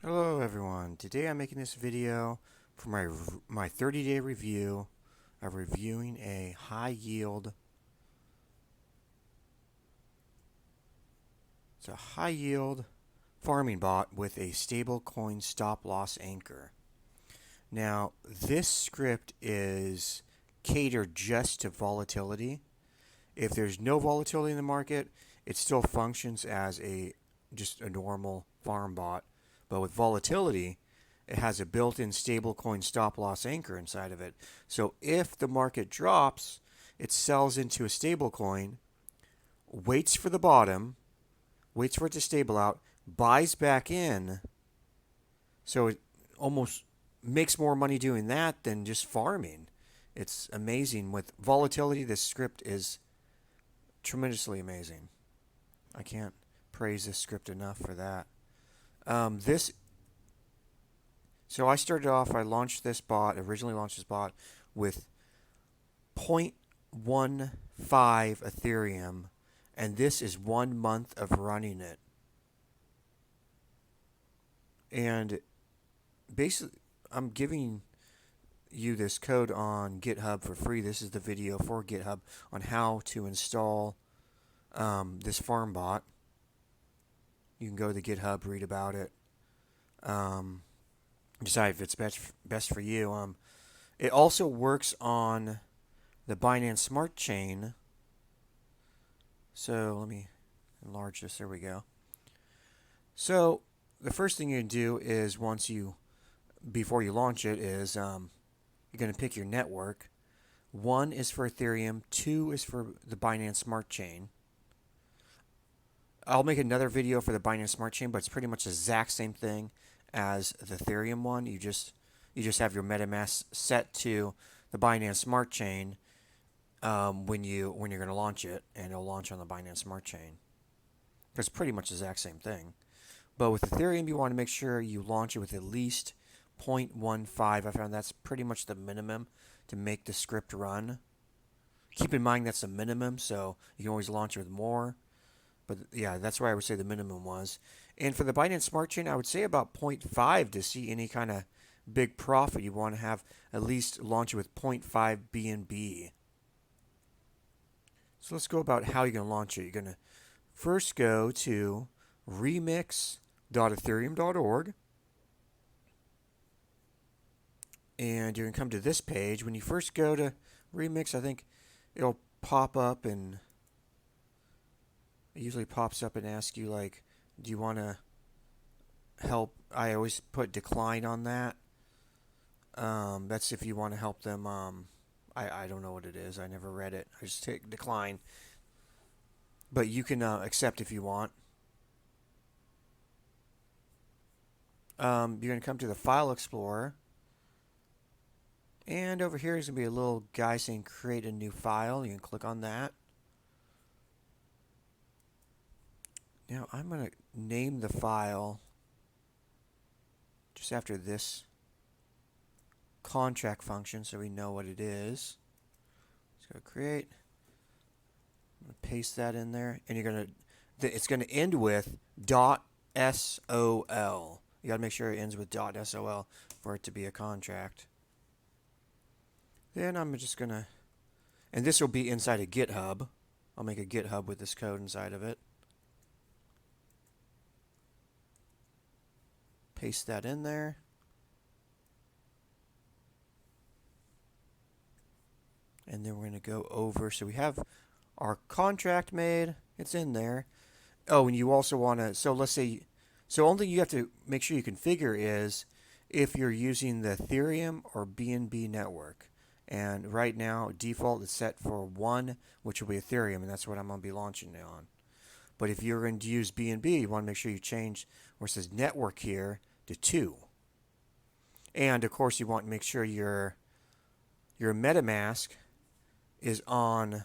Hello everyone. Today I'm making this video for my 30-day review of reviewing a high yield. It's a high yield farming bot with a stable coin stop loss anchor. Now, this script is catered just to volatility. If there's no volatility in the market, it still functions as just a normal farm bot. But with volatility, it has a built-in stablecoin stop-loss anchor inside of it. So if the market drops, it sells into a stablecoin, waits for the bottom, waits for it to stable out, buys back in. So it almost makes more money doing that than just farming. It's amazing. With volatility, this script is tremendously amazing. I can't praise this script enough for that. This So I started off. I launched this bot. Originally launched this bot with 0.15 Ethereum, and this is 1 month of running it. And basically, I'm giving you this code on GitHub for free. This is the video for GitHub on how to install this farm bot. You can go to the GitHub, read about it, decide if it's best for you. It also works on the Binance Smart Chain. So let me enlarge this. There we go. So the first thing you do is before you launch it, is you're going to pick your network. 1 is for Ethereum, 2 is for the Binance Smart Chain. I'll make another video for the Binance Smart Chain, but it's pretty much the exact same thing as the Ethereum one. You just have your MetaMask set to the Binance Smart Chain when you're going to launch it, and it'll launch on the Binance Smart Chain. It's pretty much the exact same thing. But with Ethereum, you want to make sure you launch it with at least 0.15. I found that's pretty much the minimum to make the script run. Keep in mind that's the minimum, so you can always launch it with more. But yeah, that's why I would say the minimum was. And for the Binance Smart Chain, I would say about 0.5 to see any kind of big profit. You want to have at least launch it with 0.5 BNB. So let's go about how you're going to launch it. You're going to first go to remix.ethereum.org. And you're going to come to this page. When you first go to Remix, I think it'll pop up, and it usually pops up and asks you, like, do you want to help? I always put decline on that. That's if you want to help them. I don't know what it is. I never read it. I just take decline. But you can accept if you want. You're going to come to the File Explorer. And over here is going to be a little guy saying create a new file. You can click on that. Now I'm going to name the file just after this contract function so we know what it is. Let's go create. I'm going to paste that in there, and it's going to end with .sol. You got to make sure it ends with .sol for it to be a contract. Then I'm just going to, and this will be inside a GitHub. I'll make a GitHub with this code inside of it. Paste that in there. And then we're going to go over. So we have our contract made. It's in there. Oh, and you also want to, so let's say, so only thing you have to make sure you configure is if you're using the Ethereum or BNB network. And right now, default is set for 1, which will be Ethereum, and that's what I'm going to be launching it on. But if you're going to use BNB, you want to make sure you change where it says network here to 2. And of course, you want to make sure your MetaMask is on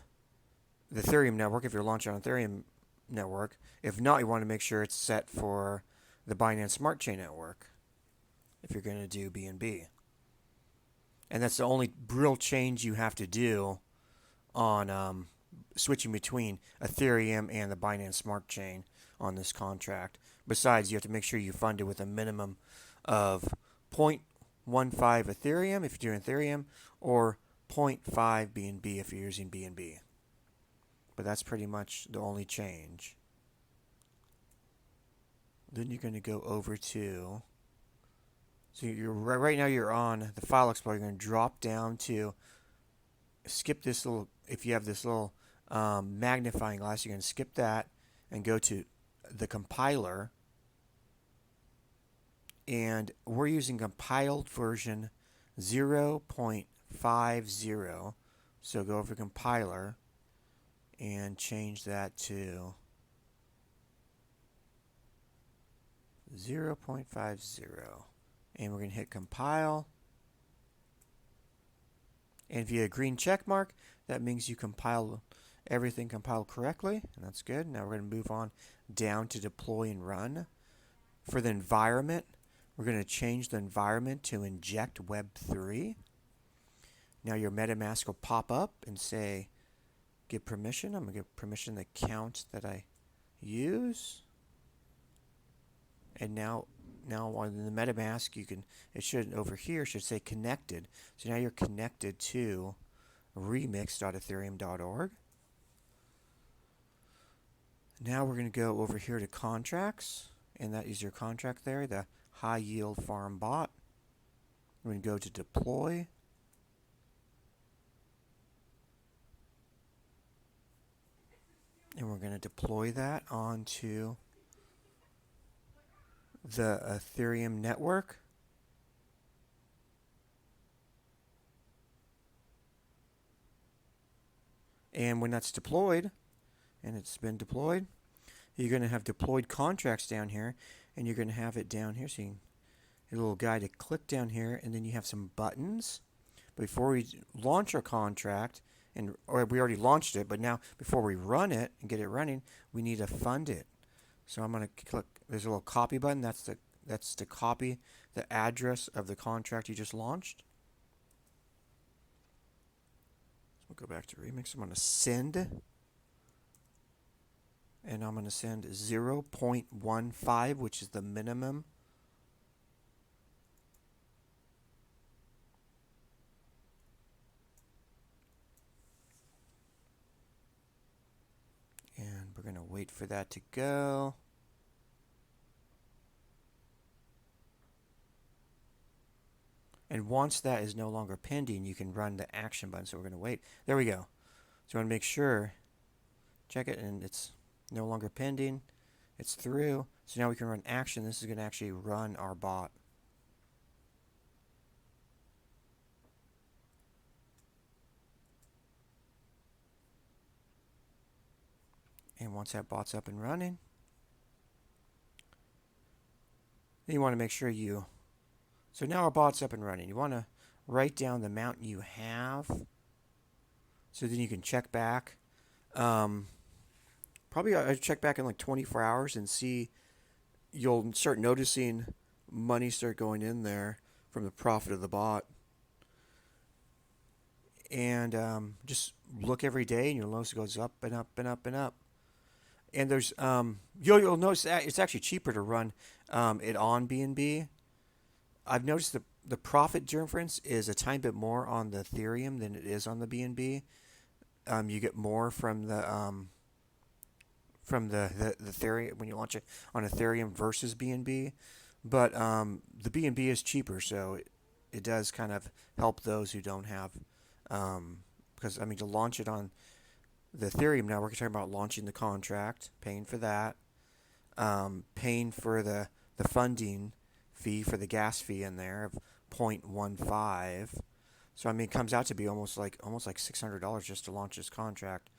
the Ethereum network if you're launching on Ethereum network. If not, you want to make sure it's set for the Binance Smart Chain network if you're going to do BNB. And that's the only real change you have to do on switching between Ethereum and the Binance Smart Chain on this contract. Besides, you have to make sure you fund it with a minimum of 0.15 Ethereum if you're doing Ethereum, or 0.5 BNB if you're using BNB. But that's pretty much the only change. Then you're going to go over to, so you're right now you're on the File Explorer. You're going to drop down to, skip this little, if you have this little magnifying glass, you're going to skip that and go to the compiler. And we're using compiled version 0.50. So go over compiler and change that to 0.50. And we're going to hit compile. And if you have a green check mark, that means you compile everything compiled correctly, and that's good. Now we're going to move on down to deploy and run. For the environment, we're going to change the environment to inject Web3. Now your MetaMask will pop up and say, give permission. I'm going to give permission to the account that I use. And now on the MetaMask, it should, over here, should say connected. So now you're connected to remix.ethereum.org. Now we're going to go over here to contracts, and that is your contract there, the high yield farm bot. We're going to go to deploy. And we're going to deploy that onto the Ethereum network. And when that's deployed, and it's been deployed, you're going to have deployed contracts down here, and you're going to have it down here. So you can, a little guide to click down here, and then you have some buttons. Before we launch our contract, or we already launched it, but now before we run it and get it running, we need to fund it. So I'm going to click, there's a little copy button. That's to copy the address of the contract you just launched. So we'll go back to Remix. I'm going to send, and I'm going to send 0.15, which is the minimum. And we're going to wait for that to go. And once that is no longer pending, you can run the action button. So we're going to wait. There we go. So I want to make sure, check it, and it's no longer pending. It's through. So now we can run action. This is going to actually run our bot. And once that bot's up and running, then you want to make sure you, so now our bot's up and running. You want to write down the amount you have, so then you can check back. Probably I check back in like 24 hours and see, you'll start noticing money start going in there from the profit of the bot. And just look every day, and you'll notice it goes up and up and up and up. And there's you'll notice that it's actually cheaper to run it on BNB. I've noticed the profit difference is a tiny bit more on the Ethereum than it is on the BNB. You get more from the Ethereum when you launch it on Ethereum versus BNB, but the BNB is cheaper, so it does kind of help those who don't have, because I mean, to launch it on the Ethereum network, we're talking about launching the contract, paying for that, paying for the funding fee for the gas fee in there of 0.15. So I mean, it comes out to be almost like $600 just to launch this contract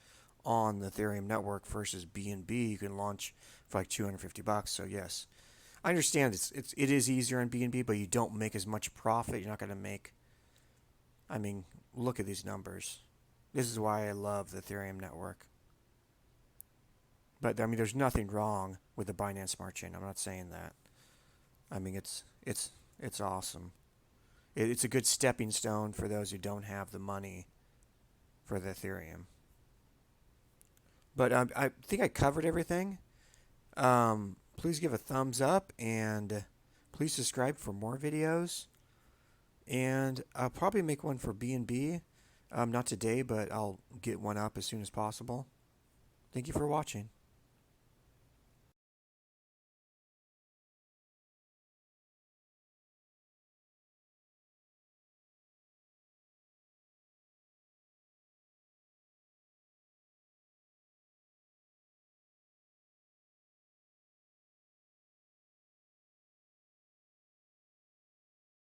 on the Ethereum network versus BNB. You can launch for like $250. So yes, I understand it is easier on BNB, but you don't make as much profit. You're not going to make. I mean, look at these numbers. This is why I love the Ethereum network. But I mean, there's nothing wrong with the Binance Smart Chain. I'm not saying that. I mean, it's awesome. It's a good stepping stone for those who don't have the money for the Ethereum. But I think I covered everything. Please give a thumbs up and please subscribe for more videos. And I'll probably make one for B&B. Not today, but I'll get one up as soon as possible. Thank you for watching.